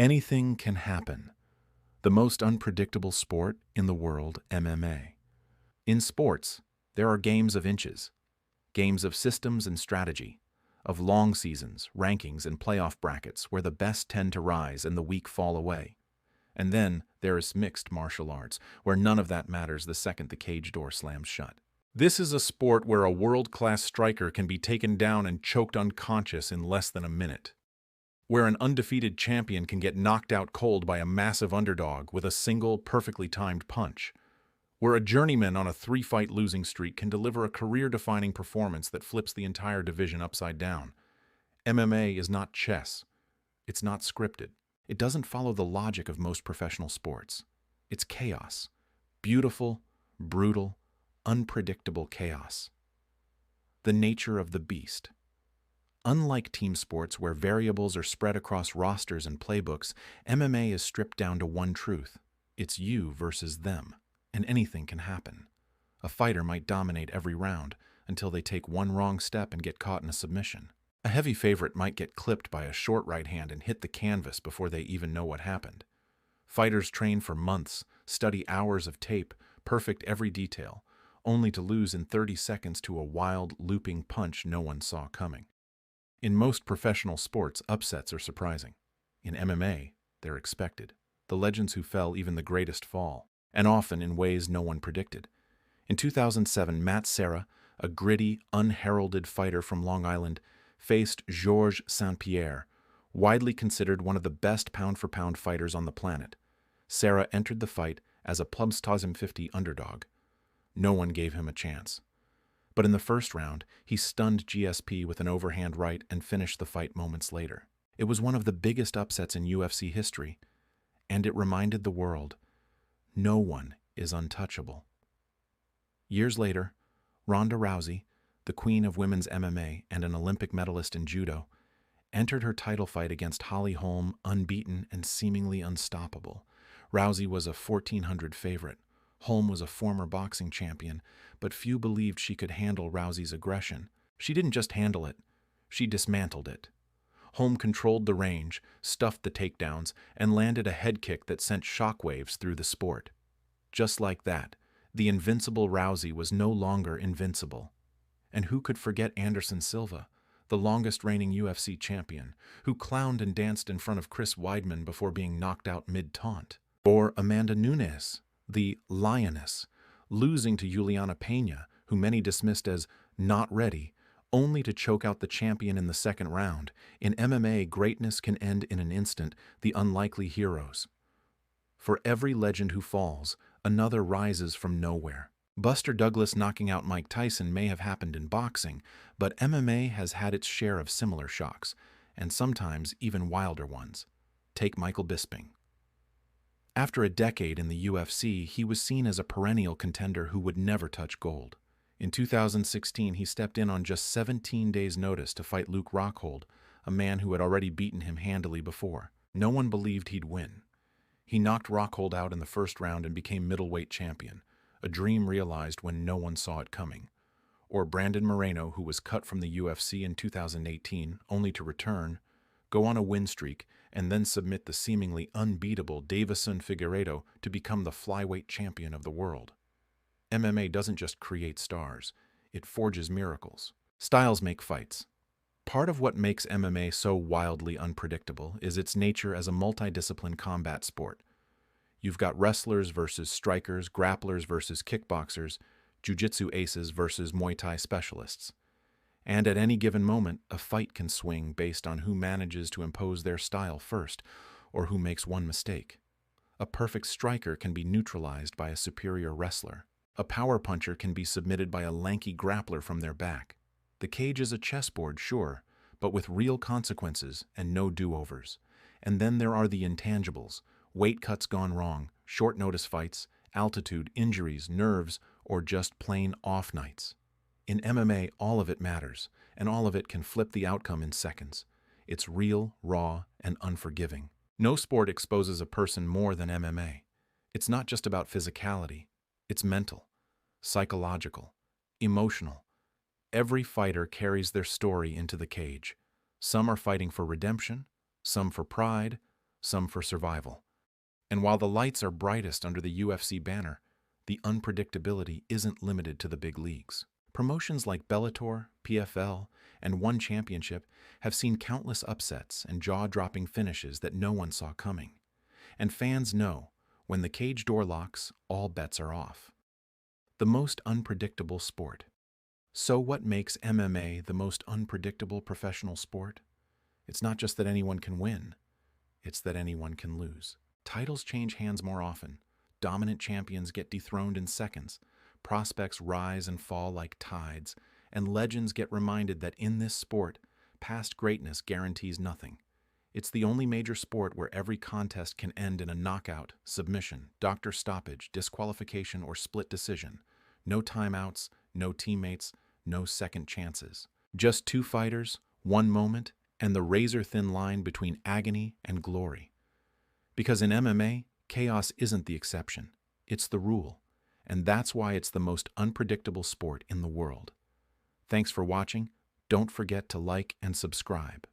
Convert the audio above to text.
Anything can happen. The most unpredictable sport in the world, MMA. In sports, there are games of inches, games of systems and strategy, of long seasons, rankings, and playoff brackets where the best tend to rise and the weak fall away. And then there is mixed martial arts, where none of that matters the second the cage door slams shut. This is a sport where a world-class striker can be taken down and choked unconscious in less than a minute, where an undefeated champion can get knocked out cold by a massive underdog with a single, perfectly timed punch, where a journeyman on a three-fight losing streak can deliver a career-defining performance that flips the entire division upside down. MMA is not chess. It's not scripted. It doesn't follow the logic of most professional sports. It's chaos. Beautiful, brutal, unpredictable chaos. The nature of the beast. Unlike team sports where variables are spread across rosters and playbooks, MMA is stripped down to one truth. It's you versus them, and anything can happen. A fighter might dominate every round until they take one wrong step and get caught in a submission. A heavy favorite might get clipped by a short right hand and hit the canvas before they even know what happened. Fighters train for months, study hours of tape, perfect every detail, only to lose in 30 seconds to a wild, looping punch no one saw coming. In most professional sports, upsets are surprising. In MMA, they're expected. The legends who fell, even the greatest fall, and often in ways no one predicted. In 2007, Matt Serra, a gritty, unheralded fighter from Long Island, faced Georges St-Pierre, widely considered one of the best pound-for-pound fighters on the planet. Serra entered the fight as a plus 50 underdog. No one gave him a chance. But in the first round, he stunned GSP with an overhand right and finished the fight moments later. It was one of the biggest upsets in UFC history, and it reminded the world, no one is untouchable. Years later, Ronda Rousey, the queen of women's MMA and an Olympic medalist in judo, entered her title fight against Holly Holm unbeaten and seemingly unstoppable. Rousey was a 1,400 favorite. Holm was a former boxing champion, but few believed she could handle Rousey's aggression. She didn't just handle it, she dismantled it. Holm controlled the range, stuffed the takedowns, and landed a head kick that sent shockwaves through the sport. Just like that, the invincible Rousey was no longer invincible. And who could forget Anderson Silva, the longest reigning UFC champion, who clowned and danced in front of Chris Weidman before being knocked out mid-taunt? Or Amanda Nunes, the Lioness, losing to Juliana Pena, who many dismissed as not ready, only to choke out the champion in the second round. In MMA, greatness can end in an instant, the unlikely heroes. For every legend who falls, another rises from nowhere. Buster Douglas knocking out Mike Tyson may have happened in boxing, but MMA has had its share of similar shocks, and sometimes even wilder ones. Take Michael Bisping. After a decade in the UFC, he was seen as a perennial contender who would never touch gold. In 2016, he stepped in on just 17 days' notice to fight Luke Rockhold, a man who had already beaten him handily before. No one believed he'd win. He knocked Rockhold out in the first round and became middleweight champion, a dream realized when no one saw it coming. Or Brandon Moreno, who was cut from the UFC in 2018, only to return, go on a win streak, and then submit the seemingly unbeatable Davison Figueiredo to become the flyweight champion of the world. MMA doesn't just create stars, it forges miracles. Styles make fights. Part of what makes MMA so wildly unpredictable is its nature as a multidiscipline combat sport. You've got wrestlers versus strikers, grapplers versus kickboxers, jiu-jitsu aces versus Muay Thai specialists. And at any given moment, a fight can swing based on who manages to impose their style first, or who makes one mistake. A perfect striker can be neutralized by a superior wrestler. A power puncher can be submitted by a lanky grappler from their back. The cage is a chessboard, sure, but with real consequences and no do-overs. And then there are the intangibles, weight cuts gone wrong, short notice fights, altitude, injuries, nerves, or just plain off nights. In MMA, all of it matters, and all of it can flip the outcome in seconds. It's real, raw, and unforgiving. No sport exposes a person more than MMA. It's not just about physicality. It's mental, psychological, emotional. Every fighter carries their story into the cage. Some are fighting for redemption, some for pride, some for survival. And while the lights are brightest under the UFC banner, the unpredictability isn't limited to the big leagues. Promotions like Bellator, PFL, and One Championship have seen countless upsets and jaw-dropping finishes that no one saw coming. And fans know, when the cage door locks, all bets are off. The most unpredictable sport. So what makes MMA the most unpredictable professional sport? It's not just that anyone can win, it's that anyone can lose. Titles change hands more often. Dominant champions get dethroned in seconds. Prospects rise and fall like tides. And legends get reminded that in this sport, past greatness guarantees nothing. It's the only major sport where every contest can end in a knockout, submission, doctor stoppage, disqualification, or split decision. No timeouts, no teammates, no second chances. Just two fighters, one moment, and the razor-thin line between agony and glory. Because in MMA, chaos isn't the exception, it's the rule. And that's why it's the most unpredictable sport in the world. Thanks for watching. Don't forget to like and subscribe.